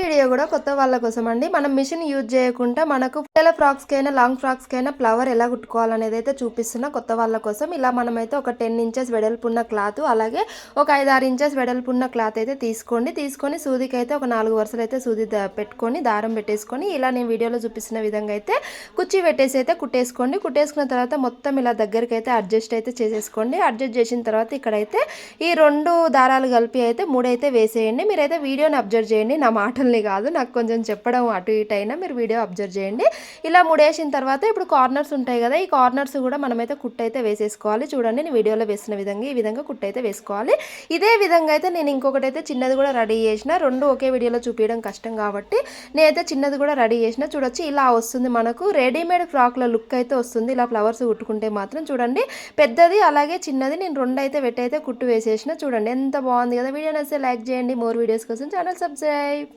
Video కూడా కొత్త వాళ్ళ కోసం అండి. మనం మిషన్ యూజ్ చేయకుండా మనకు పిల్లల ఫ్రాక్స్కైనా లాంగ్ ఫ్రాక్స్కైనా ఫ్లవర్ ఎలా కుట్టుకోవాలనేది అయితే చూపిస్తున్నా కొత్త వాళ్ళ కోసం. ఇలా మనమైతే ఒక 10 ఇంచెస్ వెడల్పున్న క్లాత్, అలాగే ఒక 5-6 ఇంచెస్ వెడల్పున్న క్లాత్ అయితే తీసుకొని సూదికి అయితే ఒక 4 వరుసలు అయితే సూది పెట్టుకొని దారం పెట్టేసుకొని ఇలా నేను వీడియోలో చూపిస్తున్న విధంగా అయితే కుర్చీ పెట్టేసి అయితే కుట్టేసుకోండి. కుట్టేసుకున్న తర్వాత మొత్తం ఇలా దగ్గరికి అయితే అడ్జస్ట్ అయితే చేసేసుకోండి. అడ్జస్ట్ చేసిన తర్వాత ఇక్కడైతే ఈ 2 దారాలు కలిపి అయితే 3 అయితే వేసేయండి. మీరైతే వీడియోని అబ్జర్వ్ చేయండి, నా మాటల్ని కాదు, నాకు కొంచెం చెప్పడం అటు ఇటు అయినా మీరు వీడియో అబ్జర్వ్ చేయండి. ఇలా 3 వేసిన తర్వాత ఇప్పుడు కార్నర్స్ ఉంటాయి కదా, ఈ కార్నర్స్ కూడా మనమైతే కుట్టు అయితే వేసేసుకోవాలి. చూడండి నేను వీడియోలో వేసిన విధంగా ఈ విధంగా కుట్టు అయితే వేసుకోవాలి. ఇదే విధంగా అయితే నేను ఇంకొకటి అయితే చిన్నది కూడా రెడీ చేసిన. 2 ఒకే వీడియోలో చూపించడం కష్టం కాబట్టి నేనైతే చిన్నది కూడా రెడీ చేసిన. చూడొచ్చు ఇలా వస్తుంది, మనకు రెడీమేడ్ ఫ్రాక్ల లుక్ అయితే వస్తుంది. ఇలా ఫ్లవర్స్ కుట్టుకుంటే మాత్రం చూడండి పెద్దది అలాగే చిన్నది నేను 2 అయితే కుట్టు వేసేసిన. చూడండి ఎంత బాగుంది కదా. వీడియో నచ్చితే లైక్ చేయండి. మోర్ వీడియోస్ కోసం ఛానల్ సబ్స్క్రైబ్.